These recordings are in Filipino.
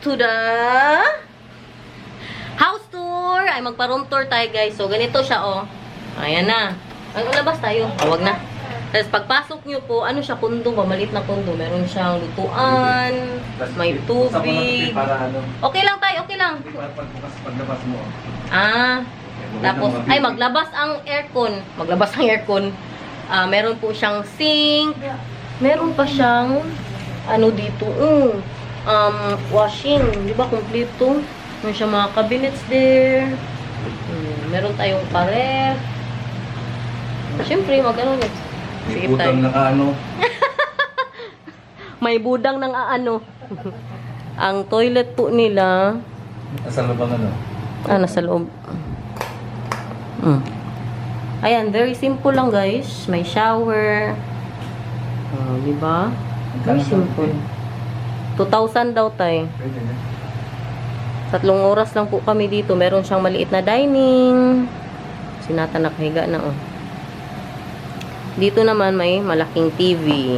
to the house tour. Ay, magpa-room tour tayo, guys. So, ganito siya, oh. Ayan na. Ang labas tayo. Huwag na. Tapos, pagpasok nyo po, ano siya, kundo ba? Maliit na kundo. Meron siyang lutuan, may tubig. Okay lang tayo, okay lang. Paglabas mo. Ah, tapos, ay, maglabas ang aircon. Maglabas ang aircon. Meron po siyang sink. Meron pa siyang, ano dito, washing. Di ba, kompleto? Meron siyang mga cabinets there. Meron tayong paref. Siyempre, mag-ano niya. May budang nakaano. May budang ng aano. Ang toilet po nila. Nasa loob ano? Nasa loob. Ayan, very simple lang, guys. May shower. Di ba? Very simple. 2,000 daw tayo. Pwede na. 3 oras lang po kami dito. Meron siyang maliit na dining. Sinata nakahiga na, oh. Dito naman may malaking TV.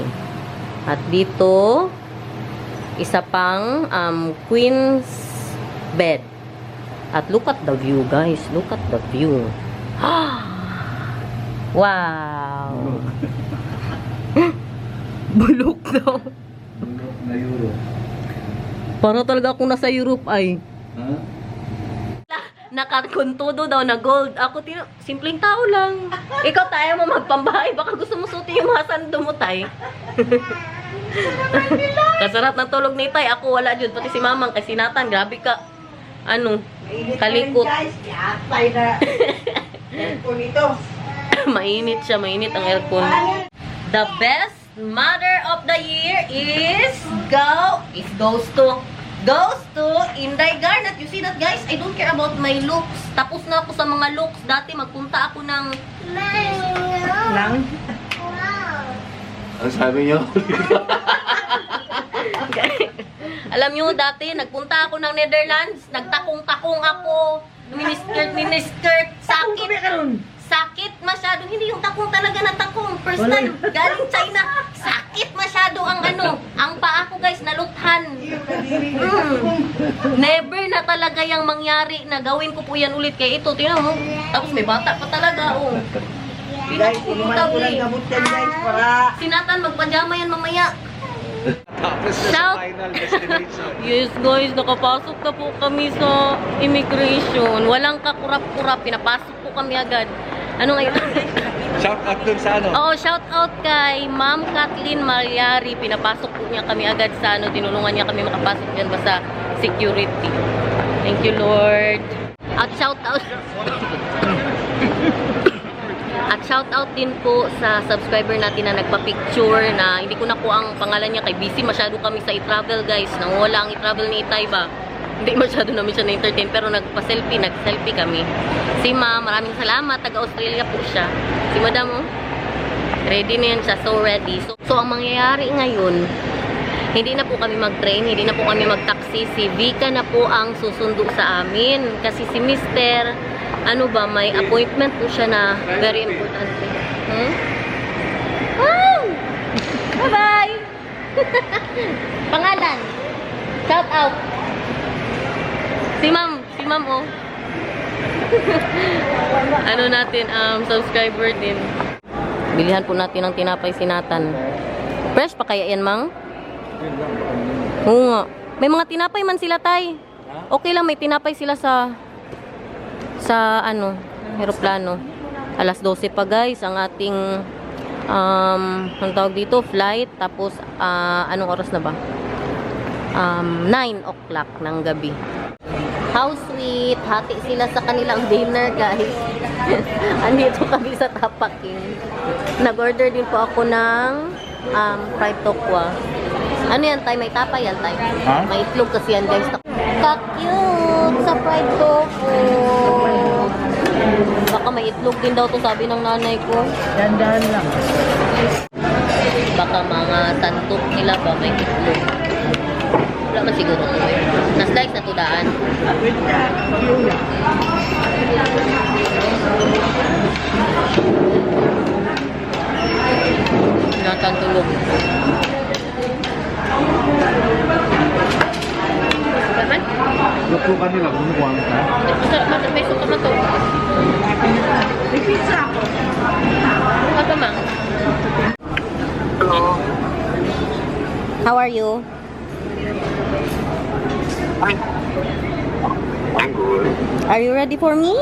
At dito, isa pang queen's bed. At look at the view, guys. Look at the view. Wow! Bulok daw. Bulok na euro. Para talaga akong nasa Europe ay. Ha? Nakakuntudo daw na gold. Ako, simpleng tao lang. Ikaw tayo mo magpambahay. Baka gusto mo suti yung mga sando mo, tay. Kasarap ng tulog ni tay. Ako wala dyan. Pati si mamang kay sinatan. Grabe ka. Ano? Kalikot. Mainit siya. Mainit ang aircon. The best mother of the year is goes to Inday Garnet. You see that, guys? I don't care about my looks. Tapos na ako sa mga looks. Dati magpunta ako ng Ano sabi niyo? alam nyo, dati nagpunta ako ng Netherlands. Nagtakong-takong ako. Miniskirt. Sakit masyado. Hindi yung takong talaga na takong. First time, galing China. Sakit masyado ang ang paa ko, guys, naluthan. Never na talaga yung mangyari na gawin ko po yan ulit. Kaya ito, tingnan mo. Tapos may bata pa talaga, oh. Guys, inuman ko lang gamot yan, guys, para... Sinatan, magpajama yan mamaya. Tapos na sa final destination. Yes, guys, nakapasok na po kami sa immigration. Walang kakurap-kurap. Pinapasok po kami agad. Ano ngayon? Shout out dun sa ano? Oo, shout out kay Ma'am Kathleen Malyari. Pinapasok po niya kami agad sa tinulungan niya kami makapasok dyan ba sa security. Thank you, Lord. At shout out din po sa subscriber natin na nagpa-picture na hindi ko na po ang pangalan niya kay busy masyado kami sa i-travel, guys. Nangwala ang i-travel ni Itay ba? Hindi masyado namin siya na-entertain pero nag-selfie kami. Si Ma, maraming salamat. Taga-Australia po siya. Si Madam, oh, ready na yan siya. So ready. So ang mangyayari ngayon, hindi na po kami mag-train, hindi na po kami mag-taxi. Si Vika na po ang susundo sa amin. Kasi si Mr. may appointment po siya na very importante. Wow! Bye-bye! Pangalan. Shout out. Si ma'am, oh. Subscriber din. Bilihan po natin ng tinapay sinatan. Fresh pa kaya yan, mang? Oo nga. May mga tinapay man sila, tay. Okay lang, may tinapay sila sa aeroplano. Alas 12 pa, guys, ang ating ang tawag dito, flight. Tapos, anong oras na ba? 9 o'clock ng gabi. How sweet. Hati sila sa kanilang dinner, guys. Andito kami sa Tapaking. Nag-order din po ako ng fried tokwa. Ano yan, tay? May tapa yan, tay? Ha? May itlog kasi yan, guys. Ka-cute sa fried tokwa. Baka may itlog din daw to, sabi ng nanay ko. Dandahan lang. Baka mga santok nila ba may itlog. Wala man siguro to. Nas-like na tudaan. Wait na. Yun na. Nakatulog. suka nila, kumukuha ka. May suka man to. May pizza ako. Ano ba, Mang? Hello. How are you? I'm good. Are you ready for me?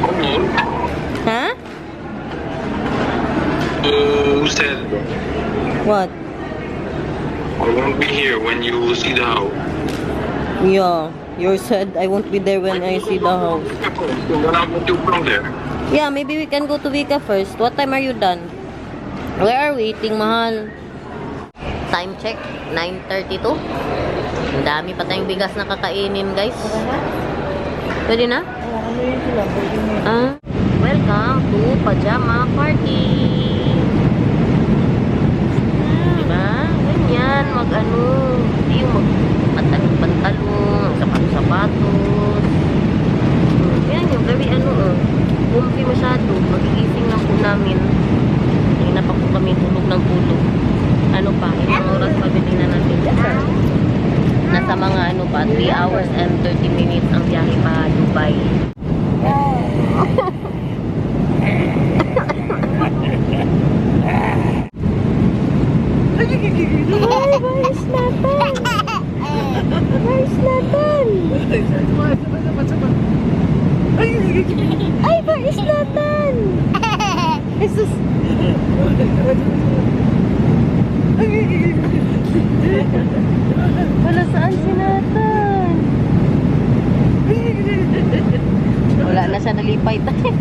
Okay. Huh? Who said What? I won't be here when you see the house? Yeah, you said I won't be there when I see the house. Then I'll get you from there. Yeah, maybe we can go to Vika first. What time are you done? Where are we eating, mahal? Time check, 9:32. Ang dami pa tayong bigas na kakainin, guys. Pwede na? Ah, welcome to Pajama Party. Diba? Ganyan, mag-ano. Hindi yung mag-pantalong, sapatos-sapatos. Yan yung very ano, comfy masyado. Magigising lang po namin. Kanina pa po kami tulog ng tulog. Ano pa, ilang oras pa na natin. Nasa mga ano pa, 3 hours and 30 minutes ang biyahe pa Dubai. Where's Nathan? Where's Nathan? Ay, where is Nathan? Jesus. Wala, saan si Nathan? Wala na siya, nalipay tayo.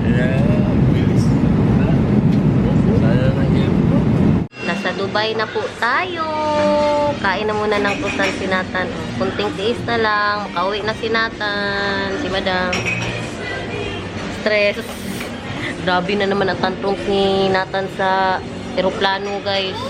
Nasa Dubai na po tayo. Kain na muna ng pusan si Nathan. Kunting tiis na lang. Makauwi na si Nathan. Si Madam. Stress. Grabe na naman ang tantrums ni Nathan sa eroplano, guys.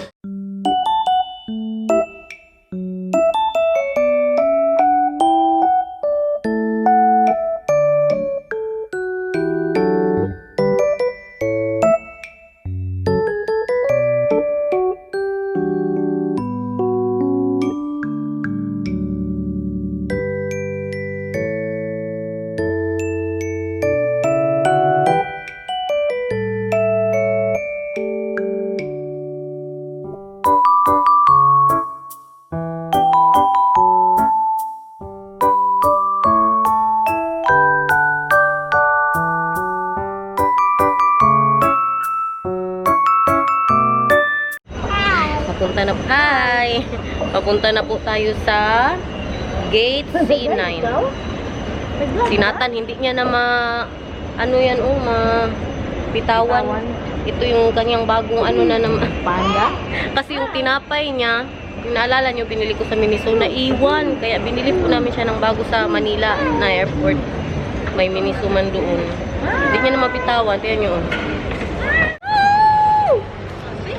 Papunta na po tayo sa gate C9. Si Nathan, hindi niya na ano yan, bitawan. Ito yung kanyang bagong ano na naman. Panda? Kasi yung tinapay niya, naalala niyo, binili ko sa Miniso na iwan. Kaya binili po namin siya ng bago sa Manila na airport. May Miniso man doon. Hindi niya na mabitawan. Tingnan niyo.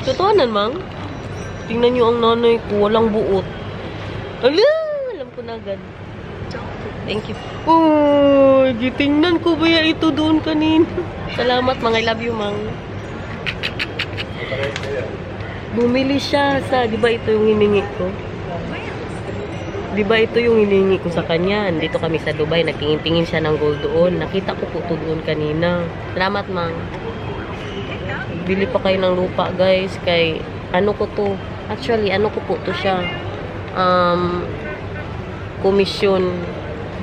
Totohanan, Mang? Tingnan nyo ang nanay ko, walang buot. Ala! Alam ko na agad. Thank you. Oh, tingnan ko ba ito doon kanina? Salamat, Mang. I love you, Mang. Bumili siya sa, di ba ito yung hiningi ko? Di ba ito yung hiningi ko sa kanya? Dito kami sa Dubai, nagtingin-tingin siya ng gold doon. Nakita ko po ito doon kanina. Salamat, Mang. Bili pa kayo ng lupa, guys, kay ano ko to. Actually, ano ko po to siya. Komisyon.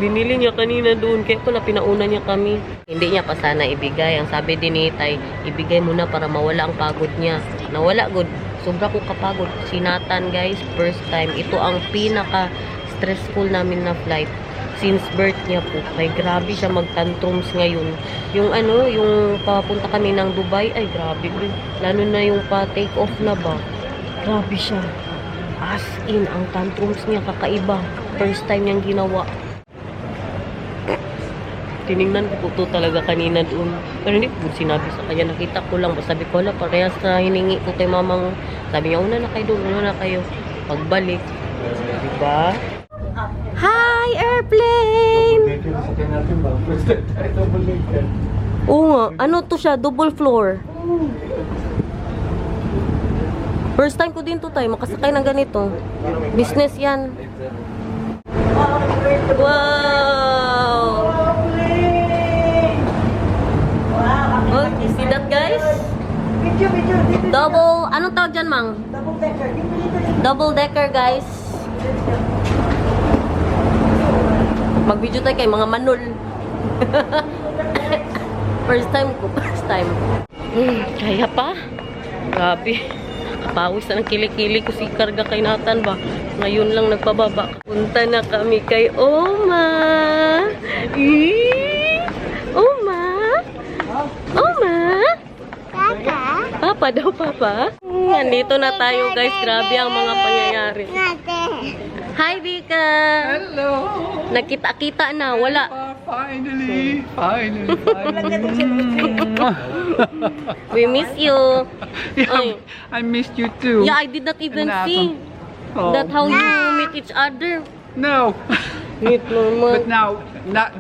Binili niya kanina doon. Kaya pala pinauna niya kami. Hindi niya pa sana ibigay. Ang sabi din ni Tay, ibigay mo na para mawala ang pagod niya. Nawala, good. Sobra ko kapagod. Si Nathan, guys, first time. Ito ang pinaka-stressful namin na flight. Since birth niya po. Ay, grabe siya mag-tantrums ngayon. Yung ano, yung papunta kami ng Dubai, ay grabe. Lalo na yung pa-take off na ba. Grabe siya. As in, ang tantrums niya kakaiba. First time niyang ginawa. Tinignan ko po to talaga kanina doon. Pero hindi ko sinabi sa kanya. Nakita ko lang. Sabi ko, wala, parehas na hiningi ko kay mamang. Sabi niya, una na kayo doon, una na kayo. Pagbalik. Diba? Hi, airplane! Oo nga. Ano to siya? Double floor. First time ko din to tayo, makasakay ng ganito. Business yan. Wow! Oh, you see that guys? Double, anong tawag dyan, Mang? Double decker, guys. Mag-video tayo kay mga manul. First time ko, first time. Kaya pa? Grabe. Pawis na ng kilikili ko si karga kay Nathan ba? Ngayon lang nagpababa. Punta na kami kay Oma. Oma? Oma? Papa daw, Papa. Nandito na tayo guys. Grabe ang mga pangyayari. Hi, Vika. Hello. Nakita-kita na. Wala. Finally. We miss you. Ay. I missed you too. Yeah, I did not even Nathan. see Oh. that how you meet each other. No. Meet But naman. now,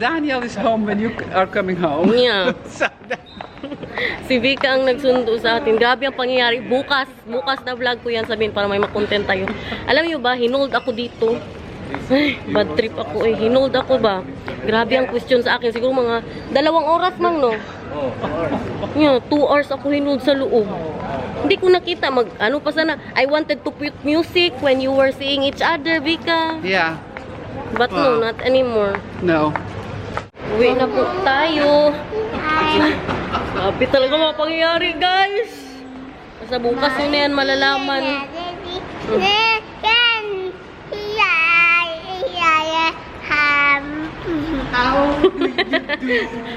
Daniel is home when you are coming home. Yeah. So Si Vika ang nagsundo sa atin. Grabe ang pangyayari. Bukas na vlog ko yan sabihin para may makontent tayo. Alam niyo ba, hinold ako dito. Ay, bad trip ako eh. Hinold ako ba? Grabe ang question sa akin. Siguro mga 2 oras mang, no? Yeah, 2 hours ako hinold sa loob. Hindi ko nakita. Ano pa sana? I wanted to put music when you were seeing each other, Vika. yeah. But no, not anymore. No. Uwi na po tayo. Grabe talaga mga pangyayari, guys. Basta bukas yun na yan malalaman.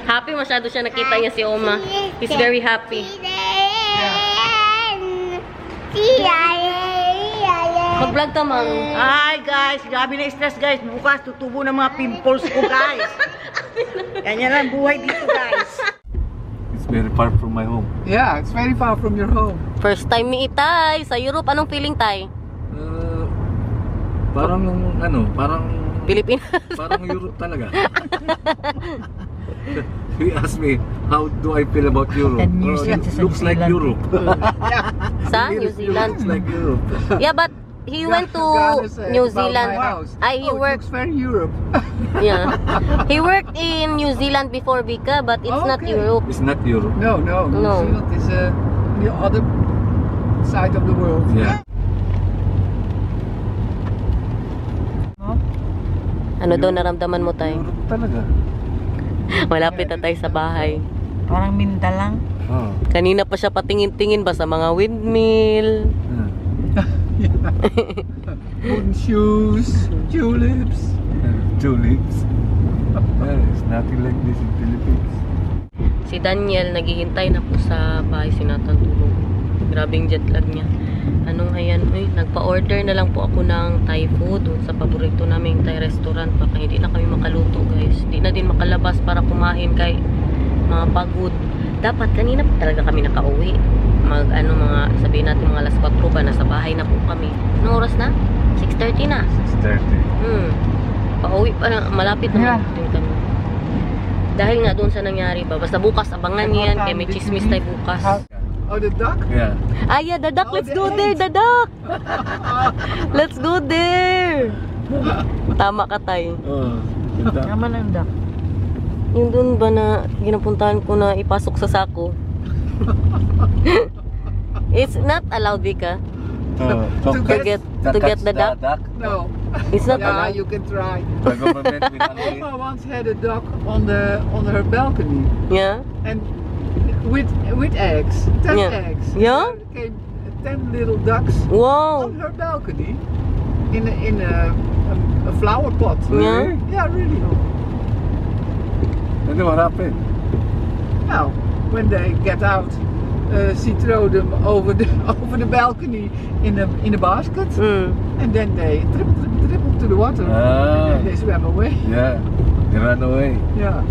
Happy masyado siya, nakita niya si Oma. He's very happy. Mag-vlog ka, Mang. Hi guys, grabe na stress guys. Bukas tutubo ng mga pimples ko guys. Ganyan lang buhay dito guys. It's very far from my home. Yeah, it's very far from your home. First time ni Itay sa Europe. Anong feeling, Tay? Parang parang Pilipinas. parang Europe talaga. He asked me, how do I feel about Europe? And New Zealand it is looks New like Zealand. Europe. Sa New It Zealand. looks like Europe. Yeah, but he went to Gonna say New about Zealand. my house. He Oh, it worked. looks very Europe. Yeah, he worked in New Zealand before, Vika, but it's not Okay. Europe. It's not Europe. No. No. New Zealand is the other side of the world. Yeah. Ano daw naramdaman mo, Tay? Europe talaga. Malapit na tayo sa bahay. Parang minta lang. Oh. Kanina pa siya patingin-tingin ba sa mga windmill. Wooden shoes, tulips. Tulips. It's nothing like this in Philippines. Si Daniel, naghihintay na po sa bahay si Nathan tulog. Grabing jet lag niya. Anong ayan, nagpa-order na lang po ako ng Thai food doon sa paborito naming Thai restaurant. Baka hindi na kami makaluto, guys. Hindi na din makalabas para kumain kay mga pagod. Dapat kanina pa talaga kami nakauwi. Mga sabihin natin mga alas 4 ba, nasa bahay na po kami. Anong oras na? 6:30 na. 6:30. Pauwi pa na, malapit na din kami. Dahil nga doon sa nangyari ba, basta bukas abangan niyo yan, kaya may chismis tayo bukas. Oh, the duck? Yeah. Yeah, the duck, let's go there, the duck! Let's go there! Tama ka tayo. Oh. Naman ang dak. Yung doon ba na ginapuntahan ko na ipasok sa sako? It's not allowed, Vika. To get the duck? No. It's not Yeah, allowed. you can try. The government will only... Oma once had a duck on her balcony, Yeah? and with eggs, 10 Yeah. eggs. Yeah? There came 10 little ducks Wow! on her balcony in a flower pot. Yeah? Yeah, really. And then what happened? Now, when they get out, she throw them over the balcony in a basket, Mm. and then they dribble to the water. Ah. And they swam away. Yeah. They ran away. Yeah.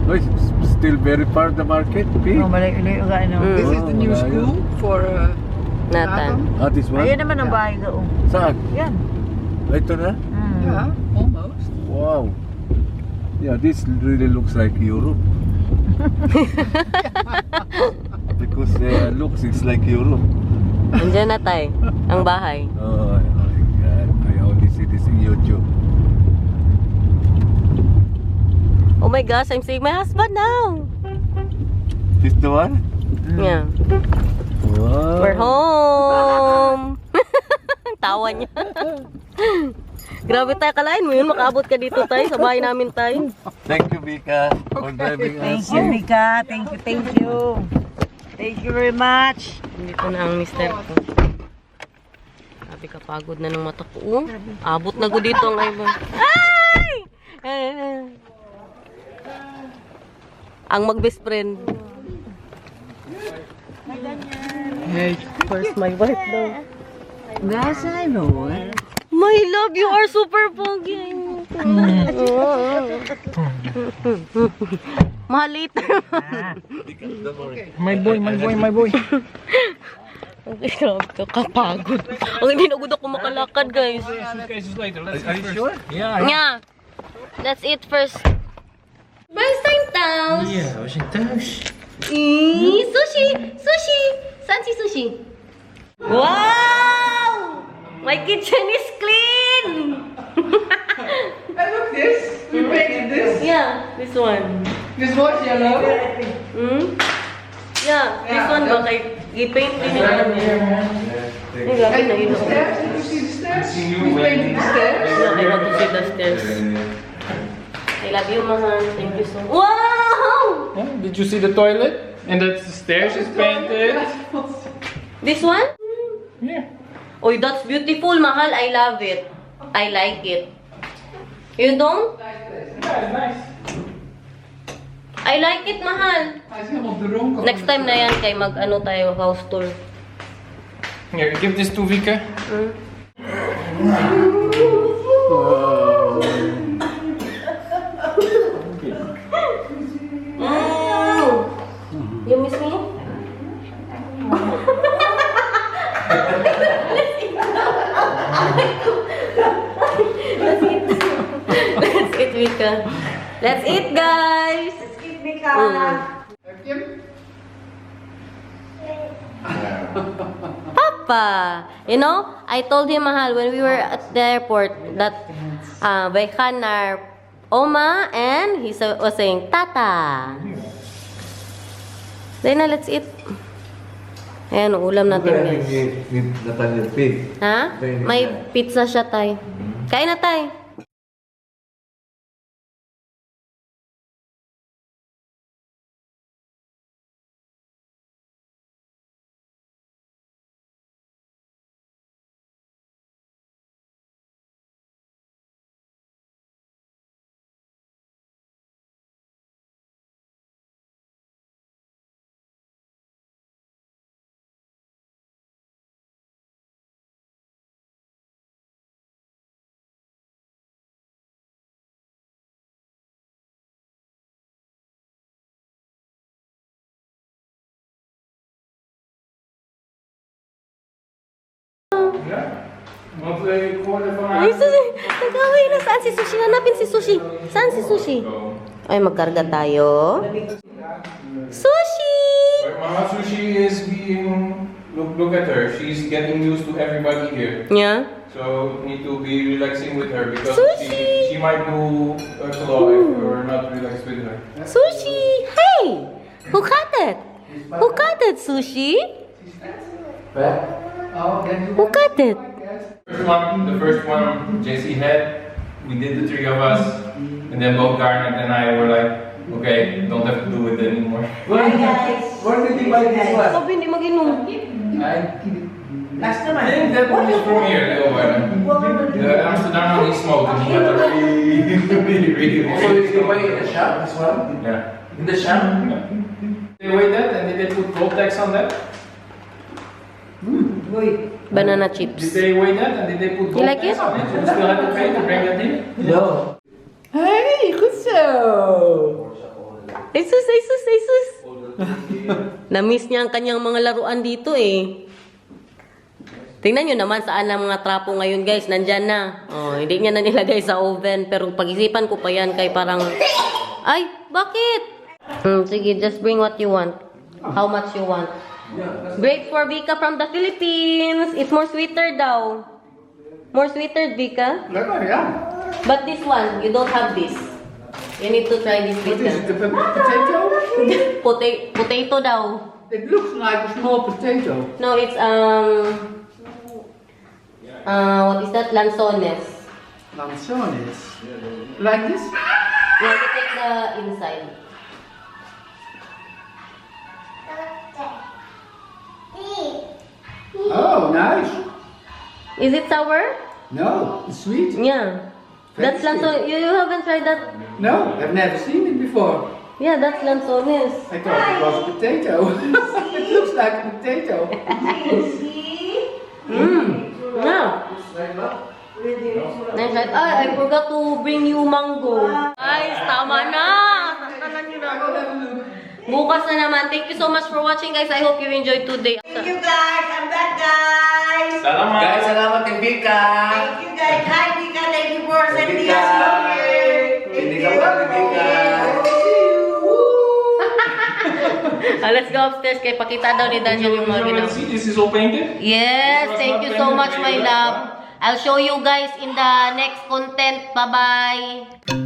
Oh, it's still very far the market, Pete. Oh, malayo-layo ka ano. Mm. This is the new Oh, school for Nathan. Ah, this one? Ayun naman ang Yeah. bahay ko. Saan? Yan. Ito na? Yeah, almost. Wow. Yeah, this really looks like Europe. because looks it's like Europe. Andiyan na tay, ang bahay. Oh my God! I only see this in YouTube. Oh my gosh, I'm seeing my husband now. This the one? Yeah. Wow. We're home. Tawa niya. Grabe tayo, kalain mo yun, makaabot ka dito tayo, sa bahay namin tayo. Thank you, Vika, for driving Thank us. you, Mika. Thank you, thank you. Thank you very much. Dito na ang mister ko. Sabi ka, pagod na ng mata ko. Oh, abot na ko dito ang iba. Ay! Ang mag-best friend. Hey. First, my wife daw. Yes, I know. My love, you are super pogi. Malit. My boy, my boy, my boy. Grabe ka, kapagod. Ang hindi na ako makalakad, guys. Are you sure? Yeah. That's it first. Bernstein Taus. Yeah, was in thuis. Sushi! Sushi! Saan si Sushi? Wow! My kitchen is clean! And look this. We painted this. Yeah, this one. This was yellow. Hmm? Yeah, this one ba kay i-paint din nila niya. Ay, grabe na And ilo. the stairs. Did you see the stairs? We painted the stairs. Yeah, I want to see the stairs. I love you, mahal. Thank you so much. Wow! Yeah, did you see the toilet? And that the stairs is painted. This one? Yeah. Oh, that's beautiful, mahal. I love it. I like it. You don't? Yeah, it's nice. I like it, mahal. Hij is helemaal dronken. Next time na yan, kay mag-ano tayo, house tour. Here, give this to Vika. You miss me? Let's eat, Vika. Let's eat, guys. Excuse me, Mika. Heb je hem? Papa, you know, I told him, mahal, when we were at the airport, that Baikan are Oma, and he was saying, Tata. Then na, let's eat. Ayan, ulam natin, guys. With Nathaniel Pig. Ha? May pizza siya, tay. Kain na, tay. Want ik hoorde van haar. Ay, Sushi! Nagkawin na. Saan si Sushi? Hanapin si Sushi. Saan si Sushi? Ay, magkarga tayo. Sushi! But Mama Sushi is being. Look at her. She's getting used to everybody here. Yeah? So need to be relaxing with her because Sushi! she might do a claw if we're not relaxed with her. Sushi! Hey! Who cut it? Who cut it, Sushi? Oh, then you Who cut it? The first one JC had, we did the three of us, and then both Garnet and I were like, okay, don't have to do it anymore. Hi, guys. Where did you buy this one? Sabi, hindi mag-inom. Last I naman. think that one is from here, the old one. The Amsterdam one he smoked, and he had a really So you can buy it in the shop, this one? Yeah. In the shop? They weighed that, and did they put gold tax on that? Uy. Banana Did chips. they weigh that, and did they put gold like tax it? on it? So we still have to pay to bring that in? No. Hey, goed zo. Ay, sus, ay, sus, ay, sus. Na-miss niya ang kanyang mga laruan dito eh. Tingnan nyo naman saan ang mga trapo ngayon, guys. Nandyan na. Oh, hindi niya na nilagay sa oven. Pero pag-isipan ko pa yan kay parang... Ay, bakit? Sige, just bring what you want. How much you want? Great for Vika from the Philippines. It's more sweeter daw. More sweeter, Vika. Yeah. But this one, you don't have this. You need to try this, What is it, Vika. the potato? Potato daw. It looks like a small potato. No, it's what is that? Lanzones. Lanzones. Like this? You have to take the inside. Oh, nice. Is it sour? No, it's sweet. Yeah. That's Very sweet. lanzone. You haven't tried that? No, I've never seen it before. Yeah, that's lanzones. I thought it was a potato. It looks like a potato. Yeah. Nice, right? Ay, I forgot to bring you mango. Guys, tama na. Santalan nyo na ako. Bukas na naman. Thank you so much for watching, guys. I hope you enjoyed today. Thank you guys. I'm back guys. Salamat! Guys, salamat kay Vika. Thank you guys. Hi Vika. Thank you for sending us here. Hindi ka pa ni Vika. Let's go upstairs. Kaya pakita daw ni Daniel yung mga ginawa. See, this is all painted? Yes, thank you so much, my love. I'll show you guys in the next content. Bye-bye.